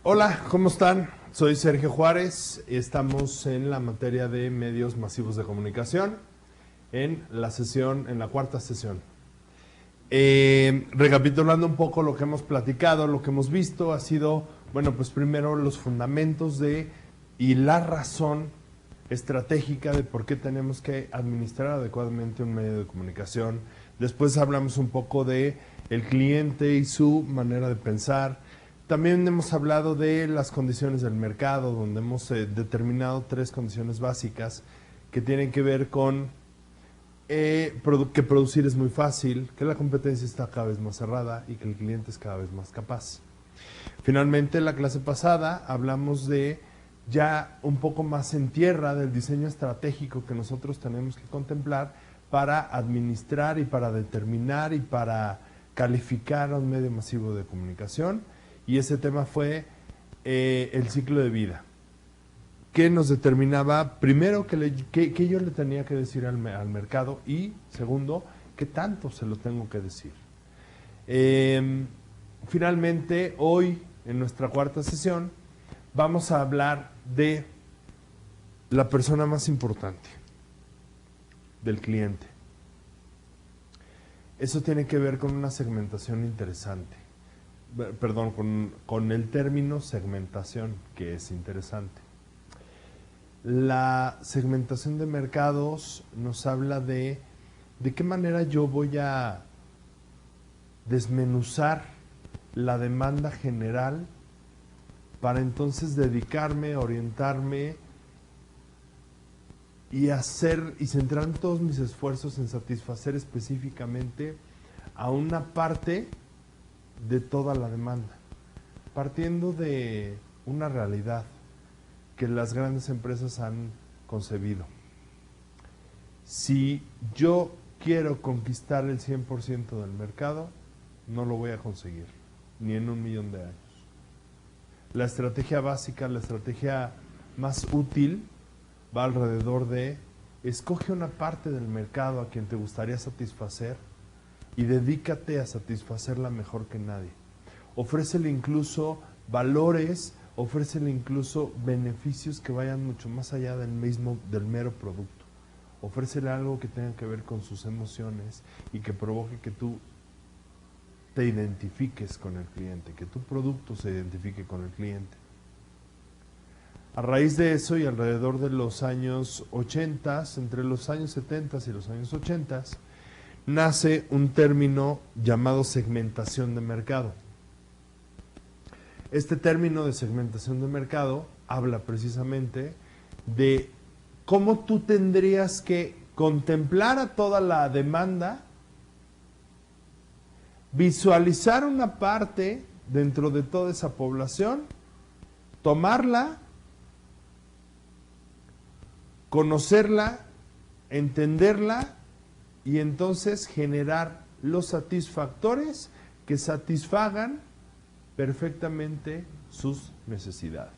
Hola, ¿cómo están? Soy Sergio Juárez. Estamos en la materia de medios masivos de comunicación, en la cuarta sesión. Recapitulando un poco lo que hemos platicado, lo que hemos visto ha sido, bueno, pues primero los fundamentos y la razón estratégica de por qué tenemos que administrar adecuadamente un medio de comunicación. Después hablamos un poco de el cliente y su manera de pensar. También hemos hablado de las condiciones del mercado, donde hemos determinado 3 condiciones básicas que tienen que ver con que producir es muy fácil, que la competencia está cada vez más cerrada y que el cliente es cada vez más capaz. Finalmente, en la clase pasada hablamos de ya un poco más en tierra del diseño estratégico que nosotros tenemos que contemplar para administrar y para determinar y para calificar a un medio masivo de comunicación. Y ese tema fue el ciclo de vida, que nos determinaba, primero, que yo le tenía que decir al mercado y, segundo, qué tanto se lo tengo que decir. Finalmente, hoy, en nuestra cuarta sesión, vamos a hablar de la persona más importante, del cliente. Eso tiene que ver con una segmentación interesante. Perdón, con el término segmentación, que es interesante. La segmentación de mercados nos habla de qué manera yo voy a desmenuzar la demanda general para entonces dedicarme, orientarme y centrar todos mis esfuerzos en satisfacer específicamente a una parte de toda la demanda, partiendo de una realidad que las grandes empresas han concebido. Si yo quiero conquistar el 100% del mercado, no lo voy a conseguir, ni en 1.000.000 de años. La estrategia básica, la estrategia más útil, va alrededor de: escoge una parte del mercado a quien te gustaría satisfacer y dedícate a satisfacerla mejor que nadie. Ofrécele incluso valores, ofrécele incluso beneficios que vayan mucho más allá del mero producto. Ofrécele algo que tenga que ver con sus emociones y que provoque que tú te identifiques con el cliente, que tu producto se identifique con el cliente. A raíz de eso, y alrededor de los años 80, entre los años 70 y los años 80, nace un término llamado segmentación de mercado. Este término de segmentación de mercado habla precisamente de cómo tú tendrías que contemplar a toda la demanda, visualizar una parte dentro de toda esa población, tomarla, conocerla, entenderla y entonces generar los satisfactores que satisfagan perfectamente sus necesidades.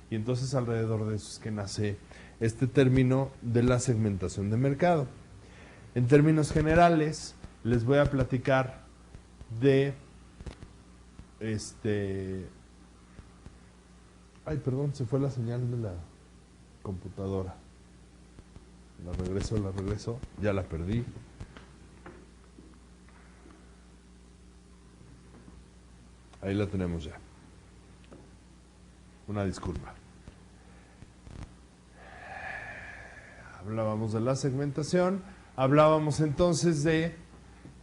Y entonces alrededor de eso es que nace este término de la segmentación de mercado. En términos generales, les voy a platicar de ay, perdón, se fue la señal de la computadora. La regreso, ya la perdí. Ahí la tenemos ya. Una disculpa. Hablábamos de la segmentación, hablábamos entonces de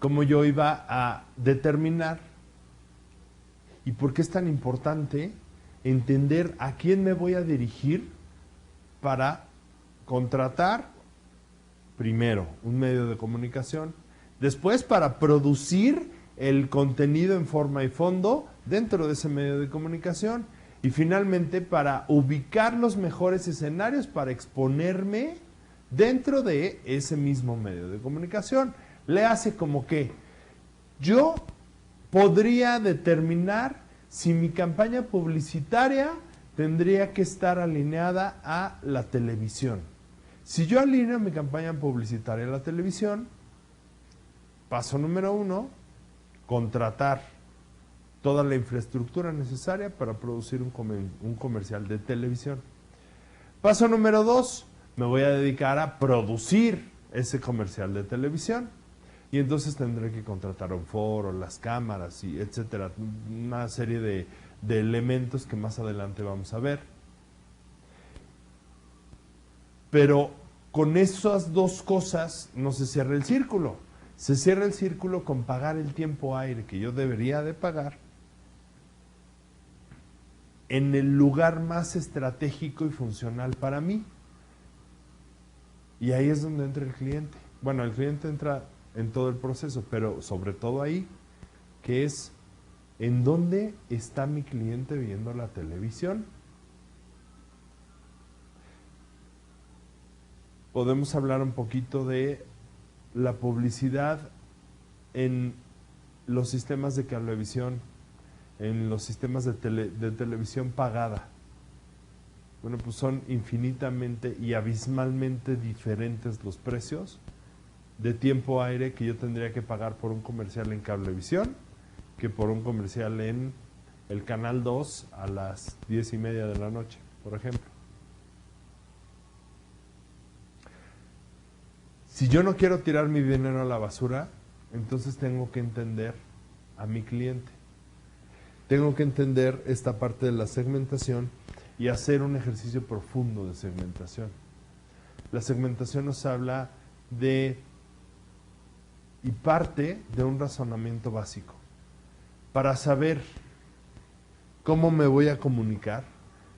cómo yo iba a determinar y por qué es tan importante entender a quién me voy a dirigir para contratar primero un medio de comunicación, después para producir el contenido en forma y fondo dentro de ese medio de comunicación y finalmente para ubicar los mejores escenarios para exponerme dentro de ese mismo medio de comunicación. Le hace como que yo podría determinar si mi campaña publicitaria tendría que estar alineada a la televisión. Si yo alineo mi campaña publicitaria a la televisión, paso número 1, contratar. toda la infraestructura necesaria para producir un comercial de televisión. Paso número 2, me voy a dedicar a producir ese comercial de televisión. Y entonces tendré que contratar un foro, las cámaras, y etcétera. Una serie de elementos que más adelante vamos a ver. Pero con esas dos cosas no se cierra el círculo. Se cierra el círculo con pagar el tiempo aire que yo debería de pagar en el lugar más estratégico y funcional para mí. Y ahí es donde entra el cliente. Bueno, el cliente entra en todo el proceso, pero sobre todo ahí, que es en dónde está mi cliente viendo la televisión. Podemos hablar un poquito de la publicidad en los sistemas de cablevisión, en los sistemas de televisión pagada. Bueno, pues son infinitamente y abismalmente diferentes los precios de tiempo aire que yo tendría que pagar por un comercial en Cablevisión que por un comercial en el Canal 2 a las 10:30 de la noche, por ejemplo. Si yo no quiero tirar mi dinero a la basura, entonces tengo que entender a mi cliente. Tengo que entender esta parte de la segmentación y hacer un ejercicio profundo de segmentación. La segmentación nos habla de y parte de un razonamiento básico para saber cómo me voy a comunicar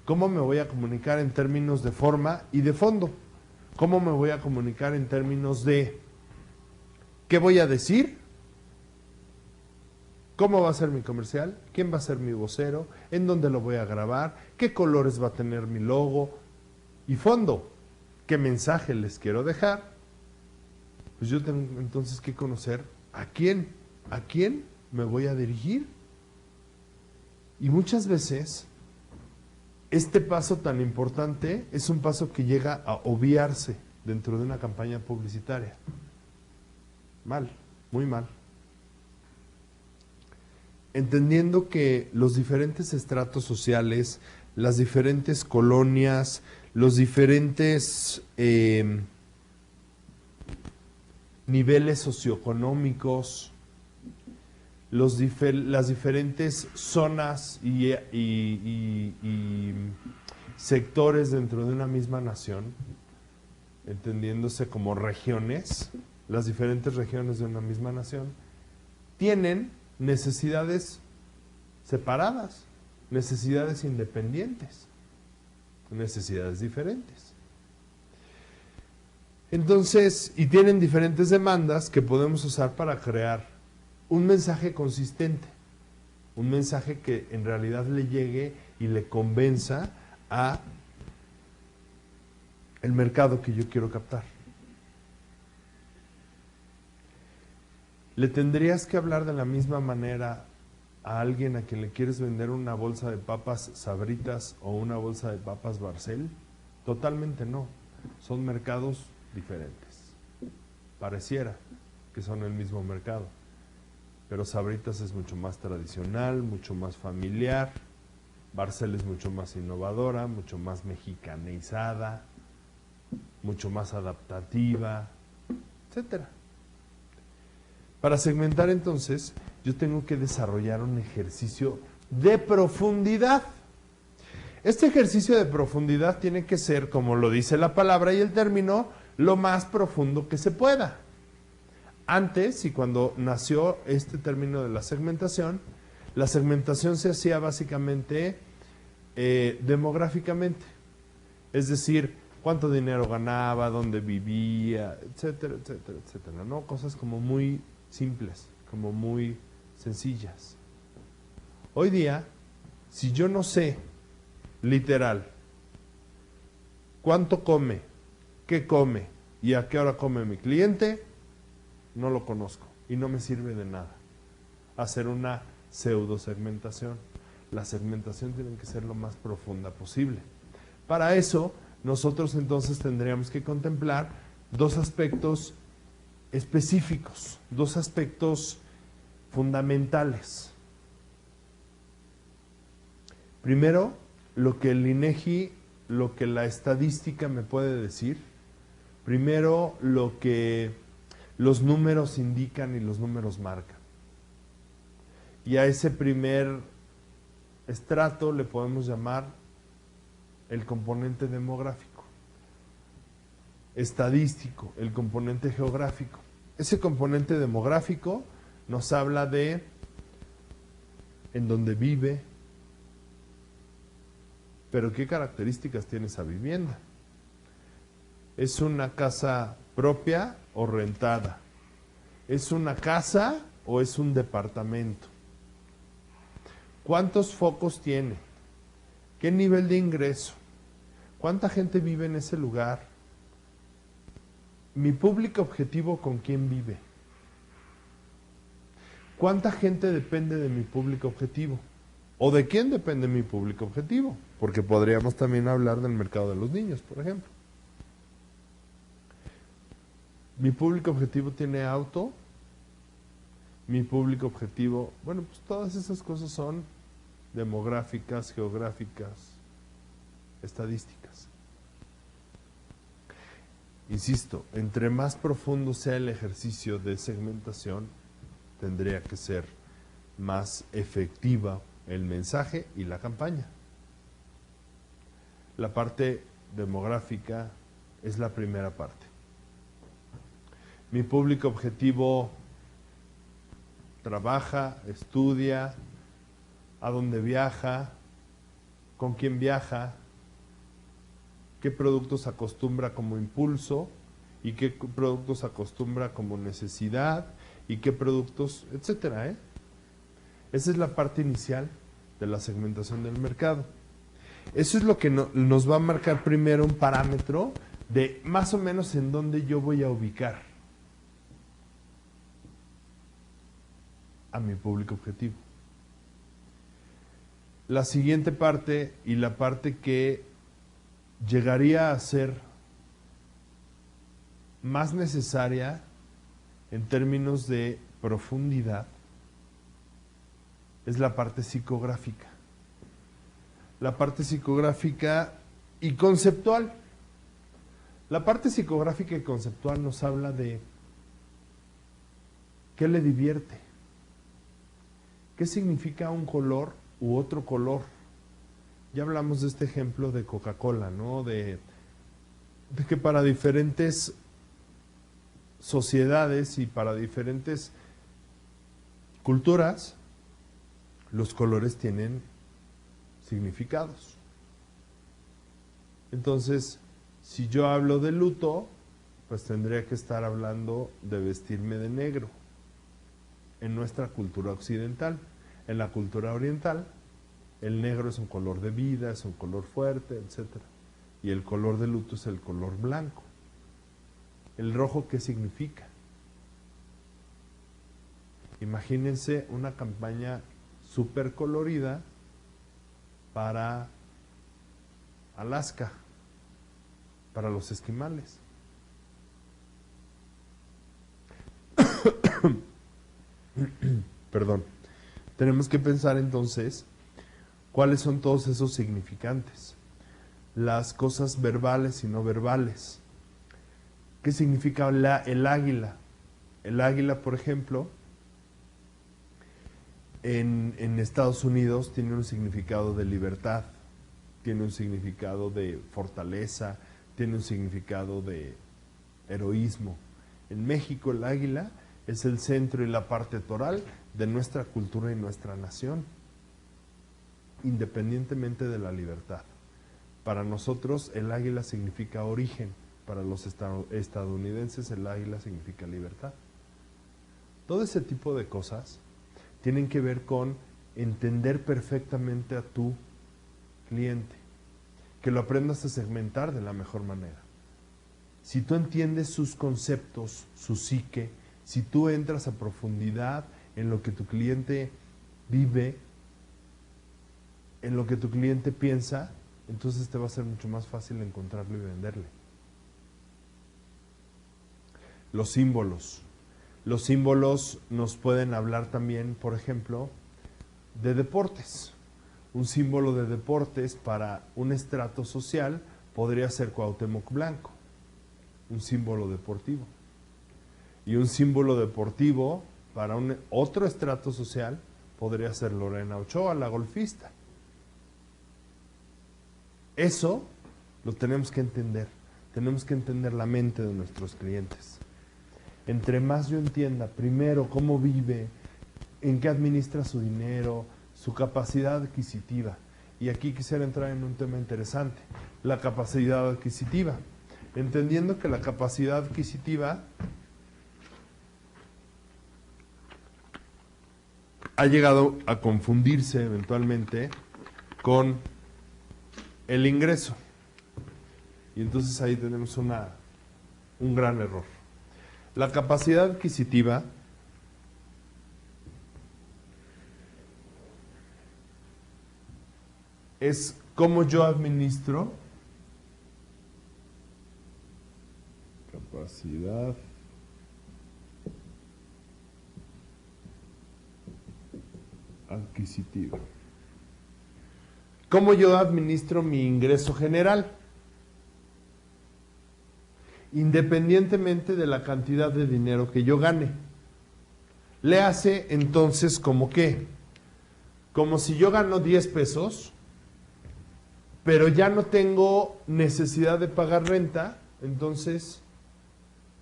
en términos de forma y de fondo, cómo me voy a comunicar en términos de qué voy a decir, cómo va a ser mi comercial, quién va a ser mi vocero, en dónde lo voy a grabar, qué colores va a tener mi logo y fondo, qué mensaje les quiero dejar. Pues yo tengo entonces que conocer a quién me voy a dirigir. Y muchas veces este paso tan importante es un paso que llega a obviarse dentro de una campaña publicitaria. Mal, muy mal. Entendiendo que los diferentes estratos sociales, las diferentes colonias, los diferentes niveles socioeconómicos, las diferentes zonas y sectores dentro de una misma nación, entendiéndose como regiones, las diferentes regiones de una misma nación, tienen necesidades separadas, necesidades independientes, necesidades diferentes. Entonces, y tienen diferentes demandas que podemos usar para crear un mensaje consistente, un mensaje que en realidad le llegue y le convenza a el mercado que yo quiero captar. ¿Le tendrías que hablar de la misma manera a alguien a quien le quieres vender una bolsa de papas Sabritas o una bolsa de papas Barcel? Totalmente no. Son mercados diferentes. Pareciera que son el mismo mercado, pero Sabritas es mucho más tradicional, mucho más familiar. Barcel es mucho más innovadora, mucho más mexicanizada, mucho más adaptativa, etcétera. Para segmentar entonces, yo tengo que desarrollar un ejercicio de profundidad. Este ejercicio de profundidad tiene que ser, como lo dice la palabra y el término, lo más profundo que se pueda. Antes, y cuando nació este término de la segmentación se hacía básicamente demográficamente. Es decir, cuánto dinero ganaba, dónde vivía, etcétera, etcétera, etcétera, ¿no? Cosas como muy simples, como muy sencillas. Hoy día, si yo no sé, literal, cuánto come, qué come y a qué hora come mi cliente, no lo conozco y no me sirve de nada hacer una pseudo segmentación. La segmentación tiene que ser lo más profunda posible. Para eso, nosotros entonces tendríamos que contemplar dos aspectos específicos, dos aspectos fundamentales. Primero, lo que el INEGI, lo que la estadística me puede decir. Primero, lo que los números indican y los números marcan. Y a ese primer estrato le podemos llamar el componente demográfico, estadístico, el componente geográfico. Ese componente demográfico nos habla de en dónde vive, pero qué características tiene esa vivienda. ¿Es una casa propia o rentada? ¿Es una casa o es un departamento? ¿Cuántos focos tiene? ¿Qué nivel de ingreso? ¿Cuánta gente vive en ese lugar? ¿Mi público objetivo con quién vive? ¿Cuánta gente depende de mi público objetivo? ¿O de quién depende mi público objetivo? Porque podríamos también hablar del mercado de los niños, por ejemplo. ¿Mi público objetivo tiene auto? ¿Mi público objetivo? Bueno, pues todas esas cosas son demográficas, geográficas, estadísticas. Insisto, entre más profundo sea el ejercicio de segmentación, tendría que ser más efectiva el mensaje y la campaña. La parte demográfica es la primera parte. Mi público objetivo trabaja, estudia, a dónde viaja, con quién viaja, qué productos acostumbra como impulso y qué productos acostumbra como necesidad y qué productos, etcétera, ¿eh? Esa es la parte inicial de la segmentación del mercado. Eso es lo que nos va a marcar primero un parámetro de más o menos en dónde yo voy a ubicar a mi público objetivo. La siguiente parte y la parte que llegaría a ser más necesaria en términos de profundidad es la parte psicográfica. La parte psicográfica y conceptual. La parte psicográfica y conceptual nos habla de qué le divierte, qué significa un color u otro color. Ya hablamos de este ejemplo de Coca-Cola, ¿no? De que para diferentes sociedades y para diferentes culturas, los colores tienen significados. Entonces, si yo hablo de luto, pues tendría que estar hablando de vestirme de negro en nuestra cultura occidental. En la cultura oriental, el negro es un color de vida, es un color fuerte, etc. Y el color de luto es el color blanco. ¿El rojo qué significa? Imagínense una campaña súper colorida para Alaska, para los esquimales. Perdón. Tenemos que pensar entonces cuáles son todos esos significantes. Las cosas verbales y no verbales. ¿Qué significa el águila? El águila, por ejemplo, en Estados Unidos tiene un significado de libertad, tiene un significado de fortaleza, tiene un significado de heroísmo. En México el águila es el centro y la parte toral de nuestra cultura y nuestra nación, independientemente de la libertad. Para nosotros el águila significa origen, para los estadounidenses el águila significa libertad. Todo ese tipo de cosas tienen que ver con entender perfectamente a tu cliente, que lo aprendas a segmentar de la mejor manera. Si tú entiendes sus conceptos, su psique, si tú entras a profundidad en lo que tu cliente vive, en lo que tu cliente piensa, entonces te va a ser mucho más fácil encontrarlo y venderle. Los símbolos. Los símbolos nos pueden hablar también, por ejemplo, de deportes. Un símbolo de deportes para un estrato social podría ser Cuauhtémoc Blanco, un símbolo deportivo. Y un símbolo deportivo para otro estrato social podría ser Lorena Ochoa, la golfista. Eso lo tenemos que entender. Tenemos que entender la mente de nuestros clientes. Entre más yo entienda, primero, cómo vive, en qué administra su dinero, su capacidad adquisitiva. Y aquí quisiera entrar en un tema interesante, la capacidad adquisitiva. Entendiendo que la capacidad adquisitiva ha llegado a confundirse eventualmente con el ingreso. Y entonces ahí tenemos un gran error. La capacidad adquisitiva es cómo yo administro capacidad adquisitiva. ¿Cómo yo administro mi ingreso general? Independientemente de la cantidad de dinero que yo gane. Le hace entonces como qué? Como si yo gano 10 pesos, pero ya no tengo necesidad de pagar renta, entonces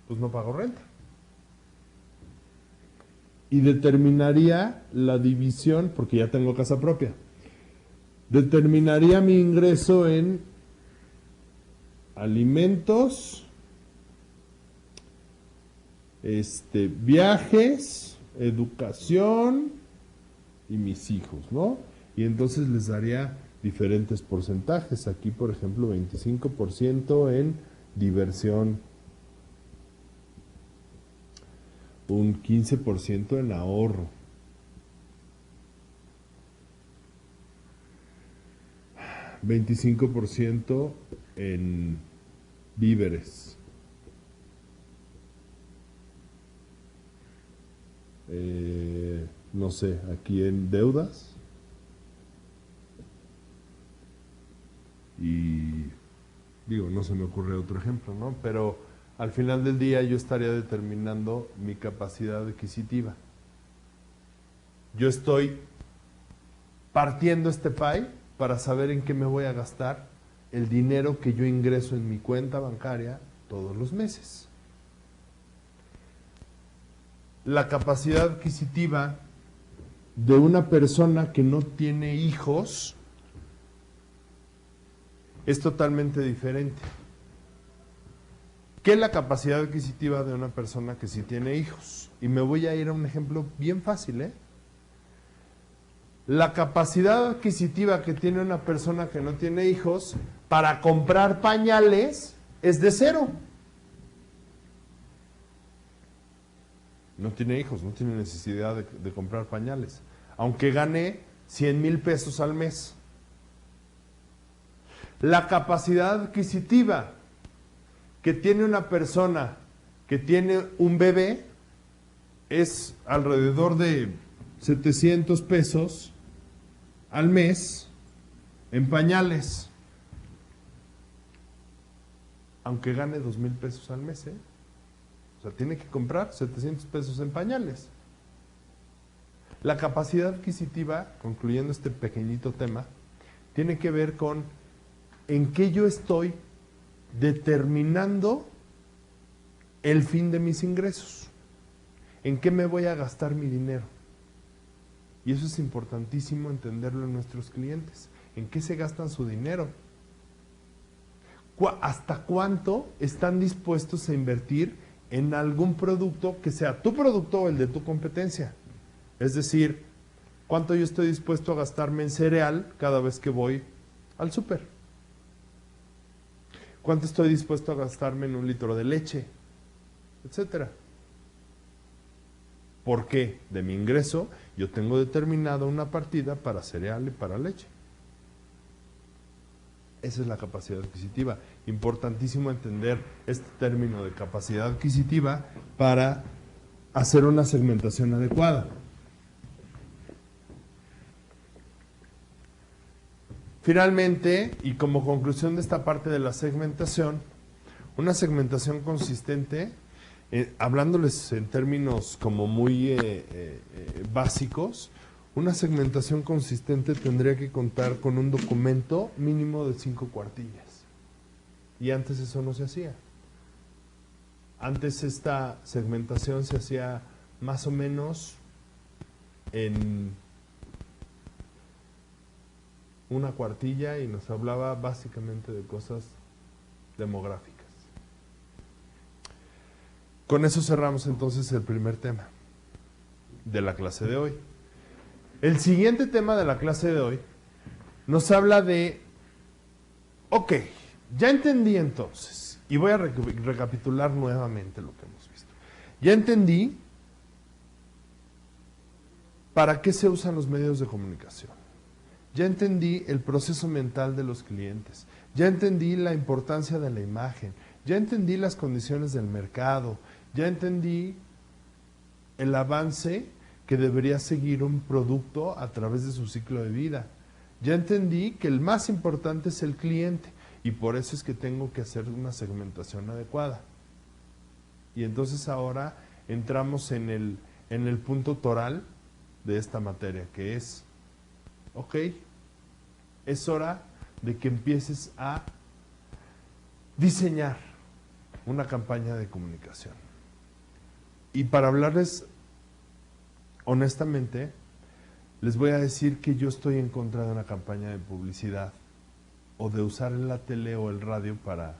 pues no pago renta. Y determinaría la división, porque ya tengo casa propia, determinaría mi ingreso en alimentos, viajes, educación y mis hijos, ¿no? Y entonces les daría diferentes porcentajes. Aquí, por ejemplo, 25% en diversión, un 15% en ahorro, 25% en víveres, no sé, aquí en deudas, y digo, no se me ocurre otro ejemplo, ¿no? Pero al final del día yo estaría determinando mi capacidad adquisitiva. Yo estoy partiendo este pie para saber en qué me voy a gastar el dinero que yo ingreso en mi cuenta bancaria todos los meses. La capacidad adquisitiva de una persona que no tiene hijos es totalmente diferente. ¿Qué es la capacidad adquisitiva de una persona que sí tiene hijos? Y me voy a ir a un ejemplo bien fácil, ¿eh? La capacidad adquisitiva que tiene una persona que no tiene hijos para comprar pañales es de 0. No tiene hijos, no tiene necesidad de comprar pañales, aunque gane 100,000 pesos al mes. La capacidad adquisitiva que tiene una persona que tiene un bebé es alrededor de 700 pesos al mes en pañales, aunque gane 2,000 pesos al mes, ¿eh? O sea, tiene que comprar 700 pesos en pañales. La capacidad adquisitiva, concluyendo este pequeñito tema, tiene que ver con en qué yo estoy determinando el fin de mis ingresos, en qué me voy a gastar mi dinero. Y eso es importantísimo entenderlo en nuestros clientes, en qué se gastan su dinero, hasta cuánto están dispuestos a invertir en algún producto que sea tu producto o el de tu competencia. Es decir, cuánto yo estoy dispuesto a gastarme en cereal cada vez que voy al súper. ¿Cuánto estoy dispuesto a gastarme en un litro de leche? Etcétera. Porque de mi ingreso yo tengo determinada una partida para cereal y para leche. Esa es la capacidad adquisitiva. Importantísimo entender este término de capacidad adquisitiva para hacer una segmentación adecuada. Finalmente, y como conclusión de esta parte de la segmentación, una segmentación consistente, hablándoles en términos como muy básicos, una segmentación consistente tendría que contar con un documento mínimo de 5 cuartillas. Y antes eso no se hacía. Antes esta segmentación se hacía más o menos en una cuartilla y nos hablaba básicamente de cosas demográficas. Con eso cerramos entonces el primer tema de la clase de hoy. El siguiente tema de la clase de hoy nos habla de, ok, ya entendí entonces, y voy a recapitular nuevamente lo que hemos visto. Ya entendí para qué se usan los medios de comunicación. Ya entendí el proceso mental de los clientes. Ya entendí la importancia de la imagen. Ya entendí las condiciones del mercado. Ya entendí el avance que debería seguir un producto a través de su ciclo de vida. Ya entendí que el más importante es el cliente y por eso es que tengo que hacer una segmentación adecuada. Y entonces ahora entramos en el punto toral de esta materia, que es, ok, es hora de que empieces a diseñar una campaña de comunicación. Y para hablarles honestamente, les voy a decir que yo estoy en contra de una campaña de publicidad o de usar la tele o el radio para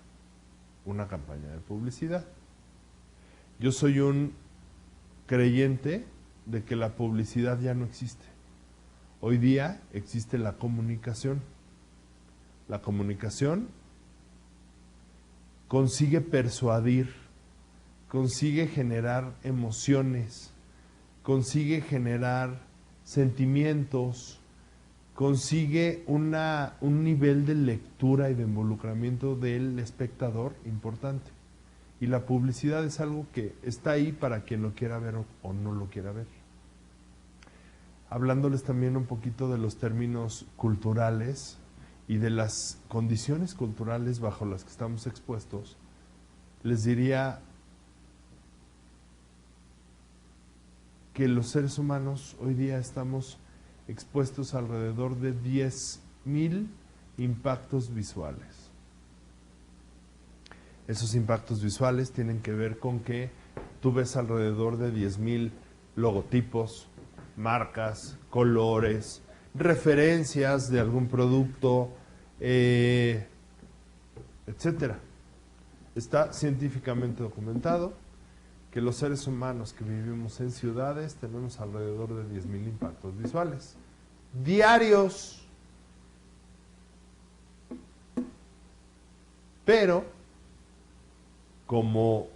una campaña de publicidad. Yo soy un creyente de que la publicidad ya no existe. Hoy día existe la comunicación. La comunicación consigue persuadir, consigue generar emociones, consigue generar sentimientos, consigue un nivel de lectura y de involucramiento del espectador importante. Y la publicidad es algo que está ahí para quien lo quiera ver o no lo quiera ver. Hablándoles también un poquito de los términos culturales y de las condiciones culturales bajo las que estamos expuestos, les diría que los seres humanos hoy día estamos expuestos a alrededor de 10,000 impactos visuales. Esos impactos visuales tienen que ver con que tú ves alrededor de 10,000 logotipos, marcas, colores, referencias de algún producto, etcétera. Está científicamente documentado que los seres humanos que vivimos en ciudades tenemos alrededor de 10,000 impactos visuales diarios. Pero como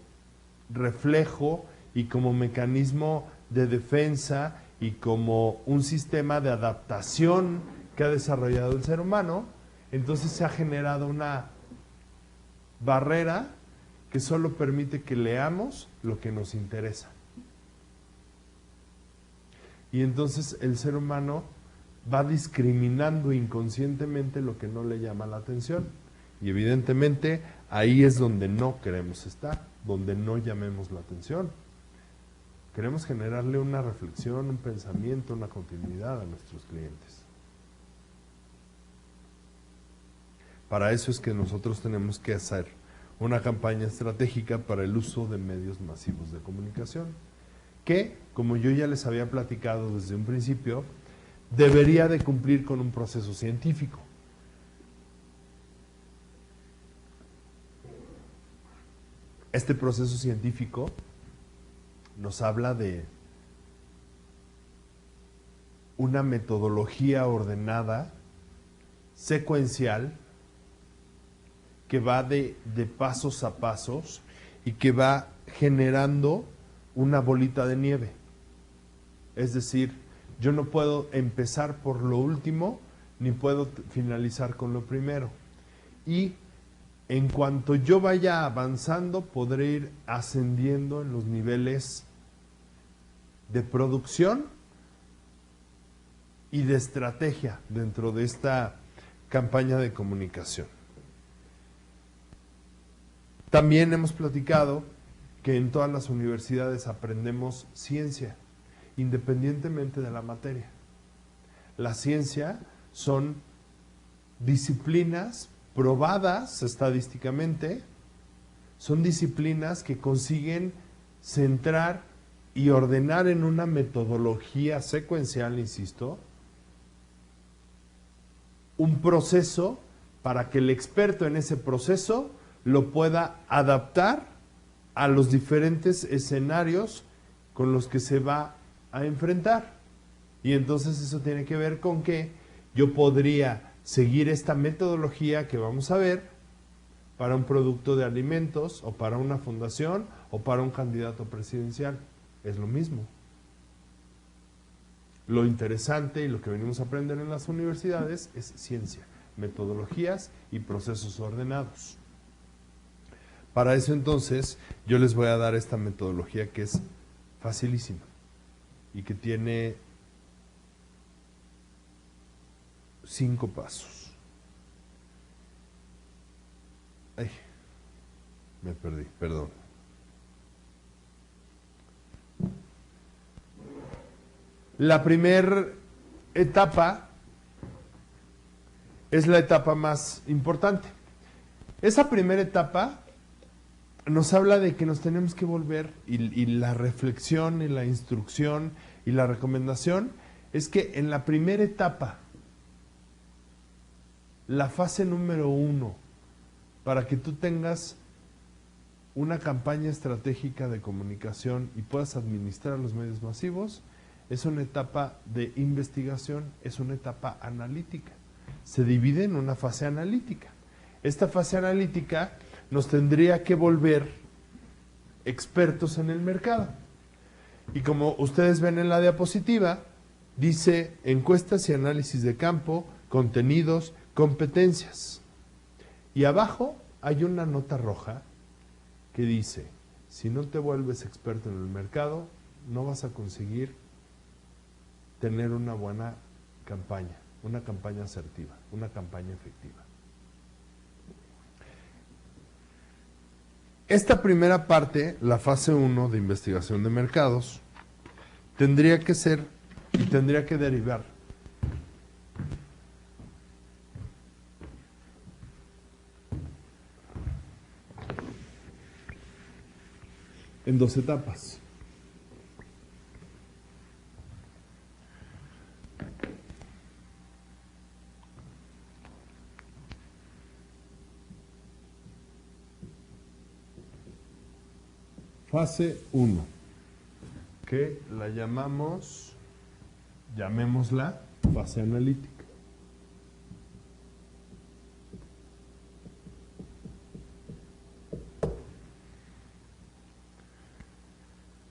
reflejo y como mecanismo de defensa y como un sistema de adaptación que ha desarrollado el ser humano, entonces se ha generado una barrera que solo permite que leamos lo que nos interesa. Y entonces el ser humano va discriminando inconscientemente lo que no le llama la atención. Y evidentemente ahí es donde no queremos estar, donde no llamemos la atención. Queremos generarle una reflexión, un pensamiento, una continuidad a nuestros clientes. Para eso es que nosotros tenemos que hacer una campaña estratégica para el uso de medios masivos de comunicación, que, como yo ya les había platicado desde un principio, debería de cumplir con un proceso científico. Este proceso científico nos habla de una metodología ordenada, secuencial, que va de pasos a pasos y que va generando una bolita de nieve. Es decir, yo no puedo empezar por lo último, ni puedo finalizar con lo primero. Y en cuanto yo vaya avanzando, podré ir ascendiendo en los niveles de producción y de estrategia dentro de esta campaña de comunicación. También hemos platicado que en todas las universidades aprendemos ciencia, independientemente de la materia. La ciencia son disciplinas probadas estadísticamente, son disciplinas que consiguen centrar y ordenar en una metodología secuencial, insisto, un proceso para que el experto en ese proceso lo pueda adaptar a los diferentes escenarios con los que se va a enfrentar. Y entonces eso tiene que ver con que yo podría seguir esta metodología que vamos a ver para un producto de alimentos o para una fundación o para un candidato presidencial. Es lo mismo. Lo interesante y lo que venimos a aprender en las universidades es ciencia, metodologías y procesos ordenados. Para eso entonces yo les voy a dar esta metodología que es facilísima y que tiene 5 pasos. Ay, me perdí, perdón. La primera etapa es la etapa más importante. Esa primera etapa nos habla de que nos tenemos que volver, y la reflexión y la instrucción y la recomendación es que en la primera etapa, la fase número 1, para que tú tengas una campaña estratégica de comunicación y puedas administrar los medios masivos, es una etapa de investigación, es una etapa analítica. Se divide en una fase analítica. Esta fase analítica nos tendría que volver expertos en el mercado. Y como ustedes ven en la diapositiva, dice encuestas y análisis de campo, contenidos, competencias. Y abajo hay una nota roja que dice, si no te vuelves experto en el mercado, no vas a conseguir tener una buena campaña, una campaña asertiva, una campaña efectiva. Esta primera parte, la fase 1 de investigación de mercados, tendría que ser y tendría que derivar en 2 etapas. Fase 1, que la llamémosla fase analítica.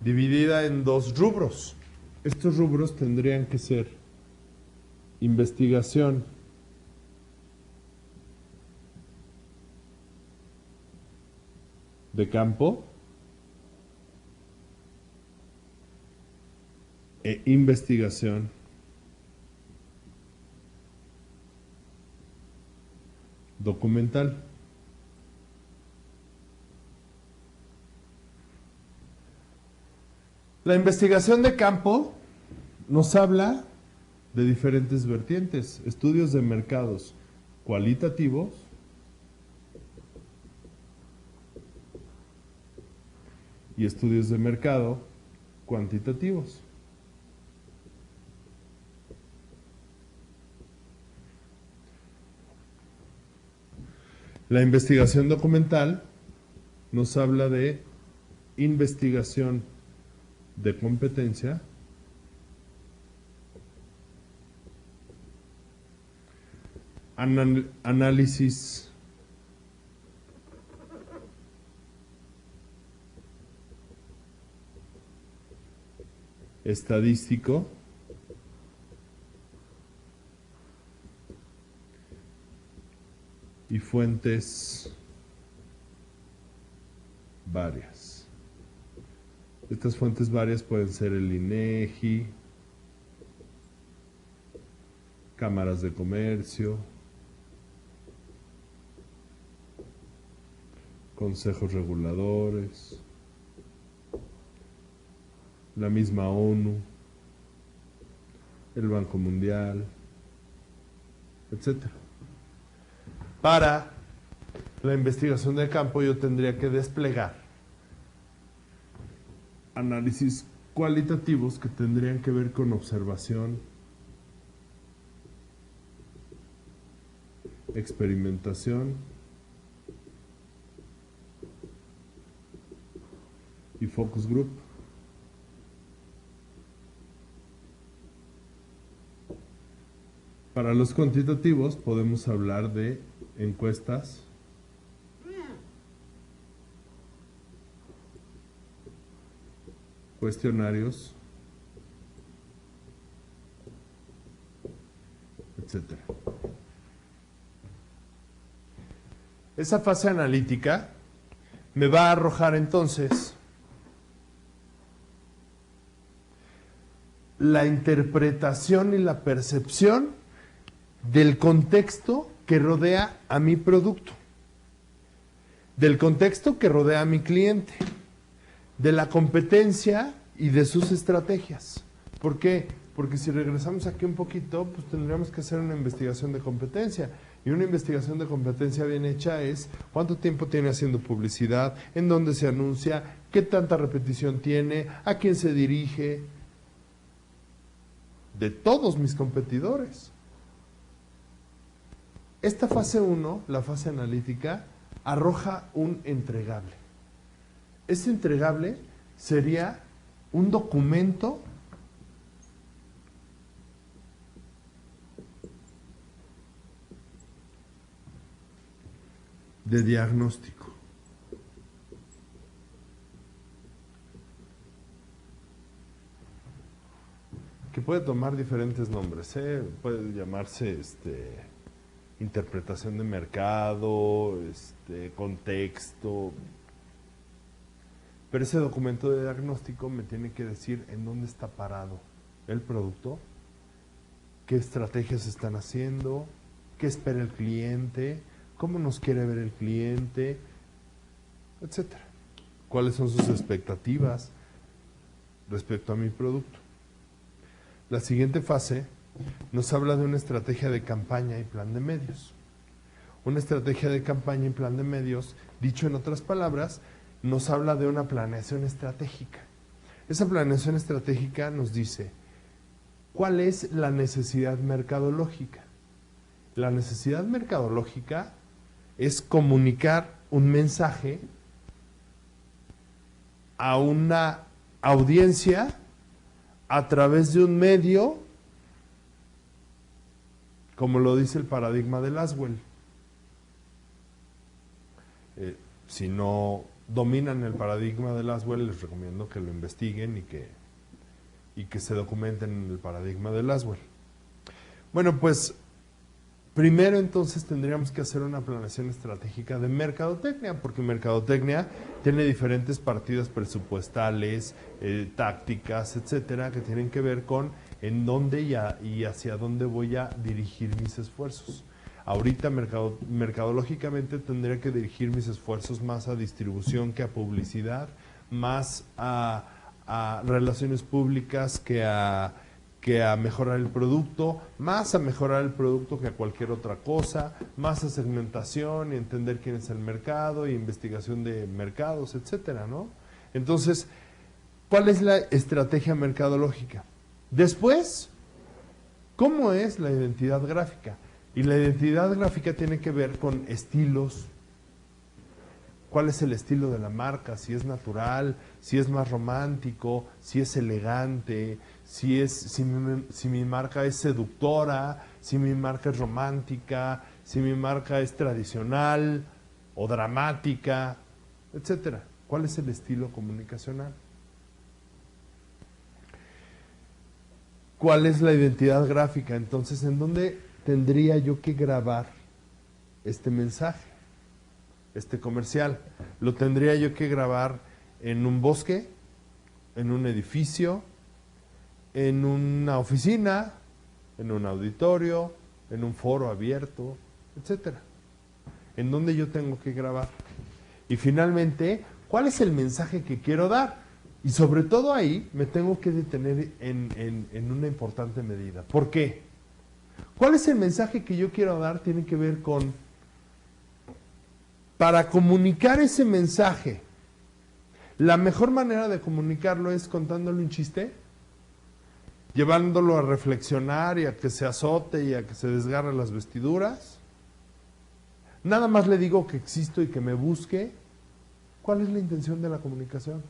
Dividida en 2 rubros. Estos rubros tendrían que ser investigación de campo e investigación documental. La investigación de campo nos habla de diferentes vertientes, estudios de mercados cualitativos y estudios de mercado cuantitativos. La investigación documental nos habla de investigación de competencia, análisis estadístico y fuentes varias. Estas fuentes varias pueden ser el INEGI, cámaras de comercio, consejos reguladores, la misma ONU, el Banco Mundial, etcétera. Para la investigación de campo yo tendría que desplegar análisis cualitativos que tendrían que ver con observación, experimentación y focus group. Para los cuantitativos podemos hablar de encuestas, cuestionarios, etcétera. Esa fase analítica me va a arrojar entonces la interpretación y la percepción del contexto que rodea a mi producto, del contexto que rodea a mi cliente, de la competencia y de sus estrategias. ¿Por qué? Porque si regresamos aquí un poquito, pues tendríamos que hacer una investigación de competencia. Y una investigación de competencia bien hecha es cuánto tiempo tiene haciendo publicidad, en dónde se anuncia, qué tanta repetición tiene, a quién se dirige, de todos mis competidores. Esta fase 1, la fase analítica, arroja un entregable. Este entregable sería un documento de diagnóstico. Que puede tomar diferentes nombres, puede llamarse interpretación de mercado, contexto. Pero ese documento de diagnóstico me tiene que decir en dónde está parado el producto, qué estrategias están haciendo, qué espera el cliente, cómo nos quiere ver el cliente, etcétera. Cuáles son sus expectativas respecto a mi producto. La siguiente fase nos habla de una estrategia de campaña y plan de medios. Una estrategia de campaña y plan de medios, dicho en otras palabras, nos habla de una planeación estratégica. Esa planeación estratégica nos dice cuál es la necesidad mercadológica. La necesidad mercadológica es comunicar un mensaje a una audiencia a través de un medio, como lo dice el paradigma de Laswell. Si no dominan el paradigma de Laswell, les recomiendo que lo investiguen y que se documenten en el paradigma de Laswell. Bueno, pues primero entonces tendríamos que hacer una planeación estratégica de mercadotecnia, porque mercadotecnia tiene diferentes partidas presupuestales, tácticas, etcétera, que tienen que ver con en dónde y hacia dónde voy a dirigir mis esfuerzos. Ahorita mercadológicamente tendría que dirigir mis esfuerzos más a distribución que a publicidad, más a relaciones públicas que a mejorar el producto, más a mejorar el producto que a cualquier otra cosa, más a segmentación y entender quién es el mercado y investigación de mercados, etcétera, ¿no? Entonces, ¿cuál es la estrategia mercadológica? Después, ¿cómo es la identidad gráfica? Y la identidad gráfica tiene que ver con estilos. ¿Cuál es el estilo de la marca? Si es natural, si es más romántico, si es elegante, si mi marca es seductora, si mi marca es romántica, si mi marca es tradicional o dramática, etcétera. ¿Cuál es el estilo comunicacional? ¿Cuál es la identidad gráfica? Entonces, ¿en dónde tendría yo que grabar este mensaje, este comercial? ¿Lo tendría yo que grabar en un bosque, en un edificio, en una oficina, en un auditorio, en un foro abierto, etcétera? ¿En dónde yo tengo que grabar? Y finalmente, ¿cuál es el mensaje que quiero dar? Y sobre todo ahí me tengo que detener en una importante medida. ¿Por qué? ¿Cuál es el mensaje que yo quiero dar? Tiene que ver con, para comunicar ese mensaje, la mejor manera de comunicarlo es contándole un chiste, llevándolo a reflexionar y a que se azote y a que se desgarre las vestiduras. Nada más le digo que existo y que me busque. ¿Cuál es la intención de la comunicación?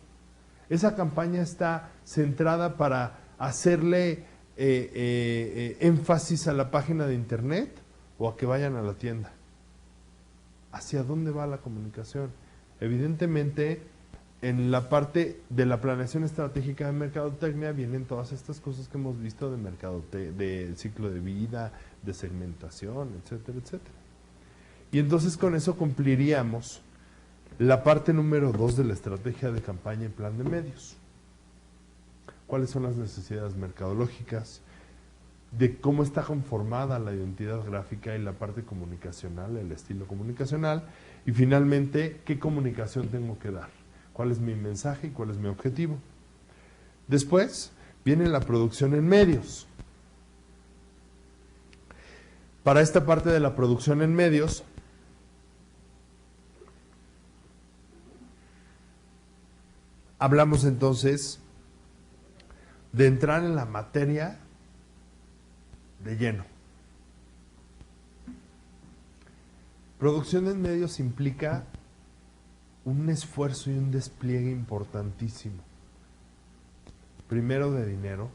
Esa campaña está centrada para hacerle énfasis a la página de internet o a que vayan a la tienda. ¿Hacia dónde va la comunicación? Evidentemente, en la parte de la planeación estratégica de mercadotecnia vienen todas estas cosas que hemos visto de ciclo de vida, de segmentación, etcétera, etcétera. Y entonces con eso cumpliríamos la parte número 2 de la estrategia de campaña y plan de medios. ¿Cuáles son las necesidades mercadológicas? De cómo está conformada la identidad gráfica y la parte comunicacional, el estilo comunicacional. Y finalmente, ¿qué comunicación tengo que dar? ¿Cuál es mi mensaje y cuál es mi objetivo? Después viene la producción en medios. Para esta parte de la producción en medios, hablamos entonces de entrar en la materia de lleno. Producción en medios implica un esfuerzo y un despliegue importantísimo. Primero de dinero,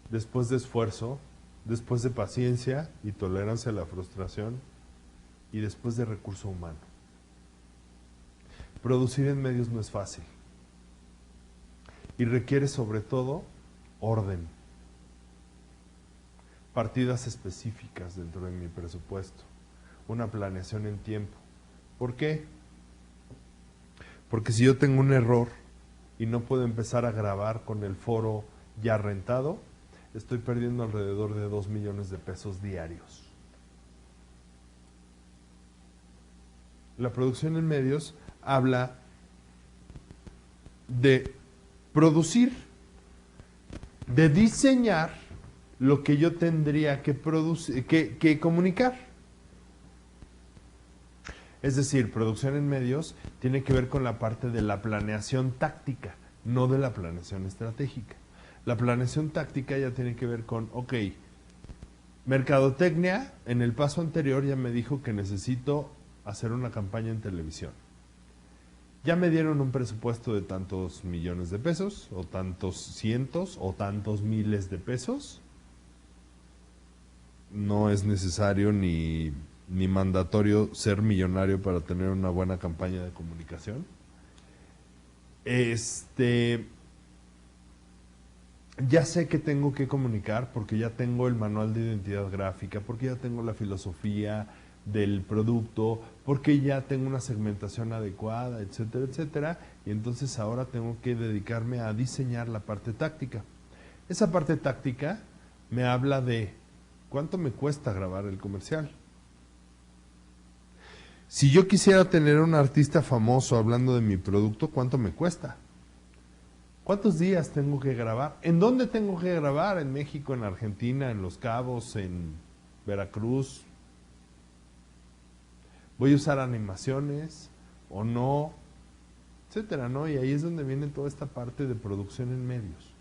después de esfuerzo, después de paciencia y tolerancia a la frustración y después de recurso humano. Producir en medios no es fácil y requiere sobre todo orden, partidas específicas dentro de mi presupuesto, una planeación en tiempo. ¿Por qué? Porque si yo tengo un error y no puedo empezar a grabar con el foro ya rentado, estoy perdiendo alrededor de 2 millones de pesos diarios. La producción en medios habla de producir, de diseñar lo que yo tendría que comunicar. Es decir, producción en medios tiene que ver con la parte de la planeación táctica, no de la planeación estratégica. La planeación táctica ya tiene que ver con, ok, mercadotecnia, en el paso anterior ya me dijo que necesito hacer una campaña en televisión. Ya me dieron un presupuesto de tantos millones de pesos, o tantos cientos, o tantos miles de pesos. No es necesario ni mandatorio ser millonario para tener una buena campaña de comunicación. Ya sé que tengo que comunicar porque ya tengo el manual de identidad gráfica, porque ya tengo la filosofía del producto, porque ya tengo una segmentación adecuada, etcétera, etcétera. Y entonces ahora tengo que dedicarme a diseñar la parte táctica. Esa parte táctica me habla de cuánto me cuesta grabar el comercial. Si yo quisiera tener un artista famoso hablando de mi producto, ¿cuánto me cuesta? ¿Cuántos días tengo que grabar? ¿En dónde tengo que grabar? ¿En México, en Argentina, en Los Cabos, en Veracruz? ¿Voy a usar animaciones o no? Etcétera, ¿no? Y ahí es donde viene toda esta parte de producción en medios.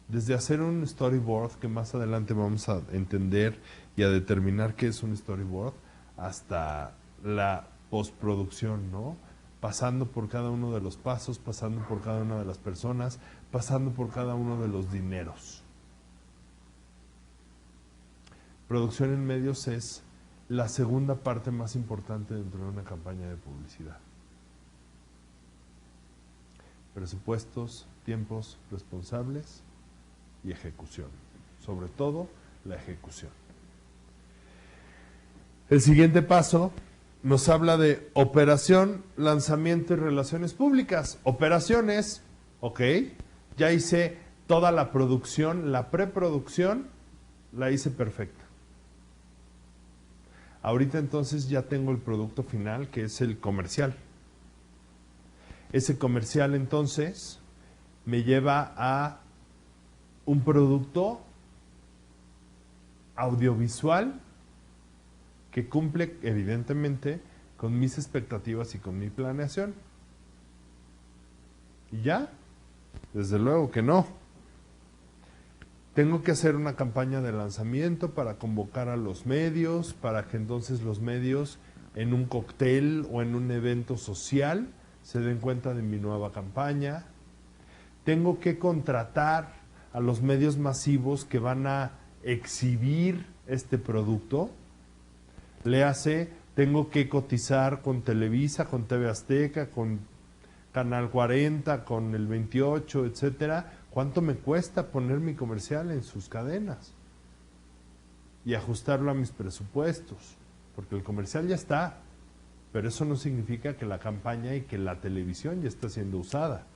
Desde hacer un storyboard, que más adelante vamos a entender y a determinar qué es un storyboard, hasta la postproducción, ¿no? Pasando por cada uno de los pasos, pasando por cada una de las personas, pasando por cada uno de los dineros. Producción en medios es la segunda parte más importante dentro de una campaña de publicidad. Presupuestos, tiempos responsables y ejecución. Sobre todo, la ejecución. El siguiente paso nos habla de operación, lanzamiento y relaciones públicas. Operaciones, ok, ya hice toda la producción, la preproducción, la hice perfecta. Ahorita entonces ya tengo el producto final, que es el comercial. Ese comercial entonces me lleva a un producto audiovisual que cumple evidentemente con mis expectativas y con mi planeación. ¿Y ya? Desde luego que no. Tengo que hacer una campaña de lanzamiento para convocar a los medios, para que entonces los medios en un cóctel o en un evento social se den cuenta de mi nueva campaña. Tengo que contratar a los medios masivos que van a exhibir este producto. Léase, tengo que cotizar con Televisa, con TV Azteca, con Canal 40, con el 28, etcétera. ¿Cuánto me cuesta poner mi comercial en sus cadenas? Y ajustarlo a mis presupuestos. Porque el comercial ya está, pero eso no significa que la campaña y que la televisión ya está siendo usada.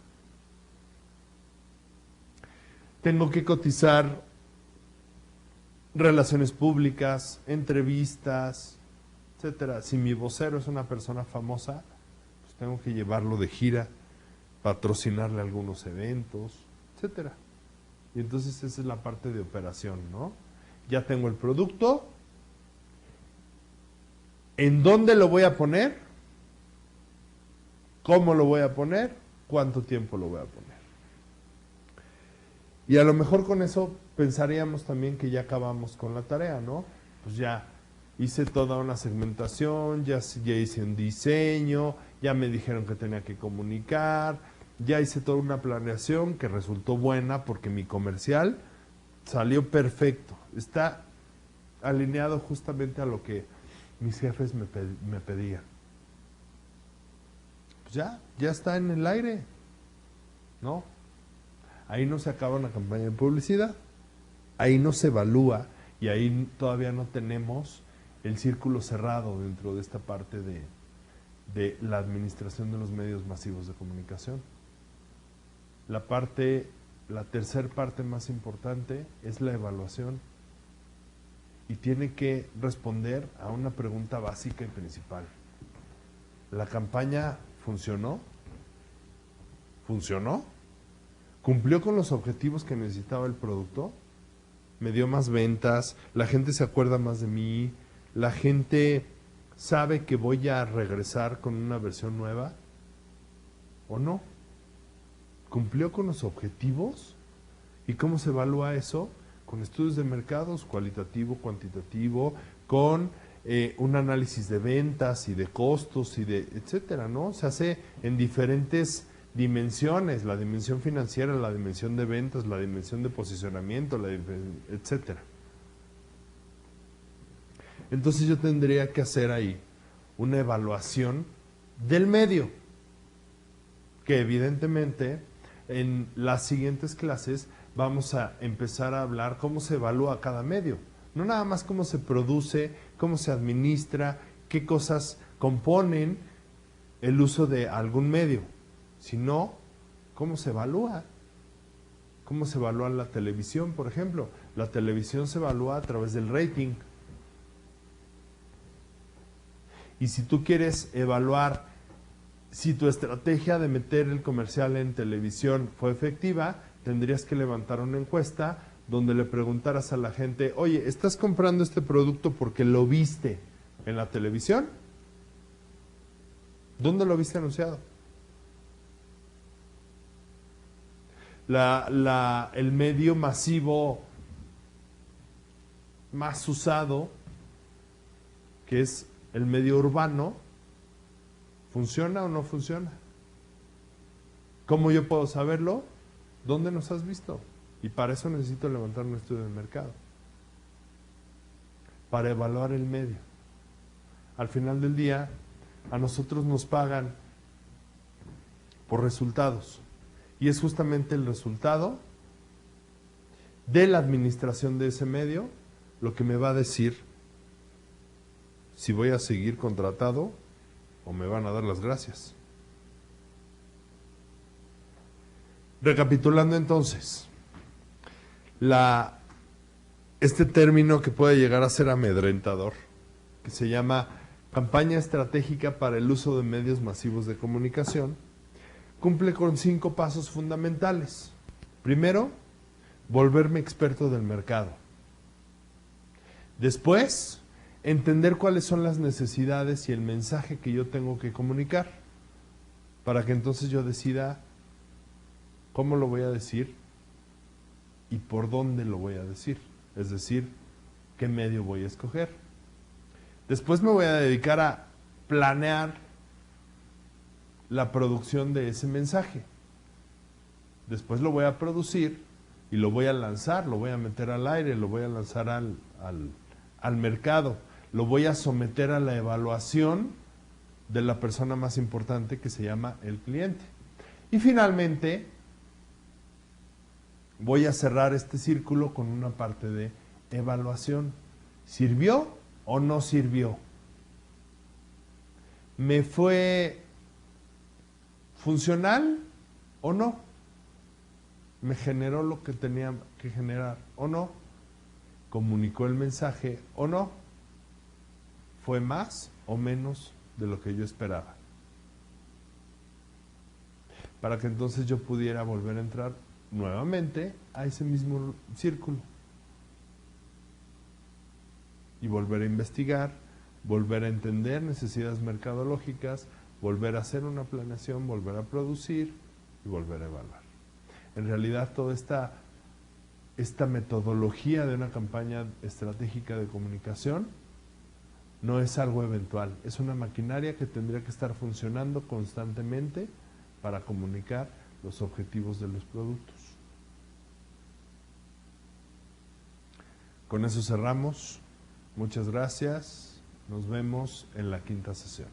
Tengo que cotizar relaciones públicas, entrevistas, etcétera. Si mi vocero es una persona famosa, pues tengo que llevarlo de gira, patrocinarle algunos eventos, etcétera. Y entonces esa es la parte de operación, ¿no? Ya tengo el producto. ¿En dónde lo voy a poner? ¿Cómo lo voy a poner? ¿Cuánto tiempo lo voy a poner? Y a lo mejor con eso pensaríamos también que ya acabamos con la tarea, ¿no? Pues ya hice toda una segmentación, ya hice un diseño, ya me dijeron que tenía que comunicar, ya hice toda una planeación que resultó buena porque mi comercial salió perfecto. Está alineado justamente a lo que mis jefes me pedían. Pues ya está en el aire, ¿no? Ahí no se acaba una campaña de publicidad, ahí no se evalúa y ahí todavía no tenemos el círculo cerrado dentro de esta parte de la administración de los medios masivos de comunicación. La tercera parte más importante es la evaluación y tiene que responder a una pregunta básica y principal. ¿La campaña funcionó? ¿Funcionó? ¿Cumplió con los objetivos que necesitaba el producto? ¿Me dio más ventas? ¿La gente se acuerda más de mí? ¿La gente sabe que voy a regresar con una versión nueva? ¿O no? ¿Cumplió con los objetivos? ¿Y cómo se evalúa eso? Con estudios de mercados, cualitativo, cuantitativo, con un análisis de ventas y de costos y de etcétera, ¿no? Se hace en diferentes dimensiones, la dimensión financiera, la dimensión de ventas, la dimensión de posicionamiento, etcétera. Entonces yo tendría que hacer ahí una evaluación del medio, que evidentemente en las siguientes clases vamos a empezar a hablar cómo se evalúa cada medio. No nada más cómo se produce, cómo se administra, qué cosas componen el uso de algún medio, sino cómo se evalúa. ¿Cómo se evalúa la televisión, por ejemplo? La televisión se evalúa a través del rating. Y si tú quieres evaluar si tu estrategia de meter el comercial en televisión fue efectiva, tendrías que levantar una encuesta donde le preguntaras a la gente, oye, ¿estás comprando este producto porque lo viste en la televisión? ¿Dónde lo viste anunciado? El medio masivo más usado, que es el medio urbano, ¿funciona o no funciona? ¿Cómo yo puedo saberlo? ¿Dónde nos has visto? Y para eso necesito levantar un estudio de mercado, para evaluar el medio. Al final del día, a nosotros nos pagan por resultados. Y es justamente el resultado de la administración de ese medio lo que me va a decir si voy a seguir contratado o me van a dar las gracias. Recapitulando entonces, este término que puede llegar a ser amedrentador, que se llama campaña estratégica para el uso de medios masivos de comunicación, cumple con 5 pasos fundamentales. Primero, volverme experto del mercado. Después, entender cuáles son las necesidades y el mensaje que yo tengo que comunicar, para que entonces yo decida cómo lo voy a decir y por dónde lo voy a decir, es decir, qué medio voy a escoger. Después me voy a dedicar a planear la producción de ese mensaje. Después lo voy a producir y lo voy a lanzar, lo voy a meter al aire, lo voy a lanzar al mercado, lo voy a someter a la evaluación de la persona más importante, que se llama el cliente. Y finalmente voy a cerrar este círculo con una parte de evaluación. ¿Sirvió o no sirvió? ¿Me fue funcional o no? ¿Me generó lo que tenía que generar o no? ¿Comunicó el mensaje o no? ¿Fue más o menos de lo que yo esperaba? Para que entonces yo pudiera volver a entrar nuevamente a ese mismo círculo y volver a investigar, volver a entender necesidades mercadológicas, volver a hacer una planeación, volver a producir y volver a evaluar. En realidad toda esta metodología de una campaña estratégica de comunicación no es algo eventual, es una maquinaria que tendría que estar funcionando constantemente para comunicar los objetivos de los productos. Con eso cerramos. Muchas gracias. Nos vemos en la 5ª sesión.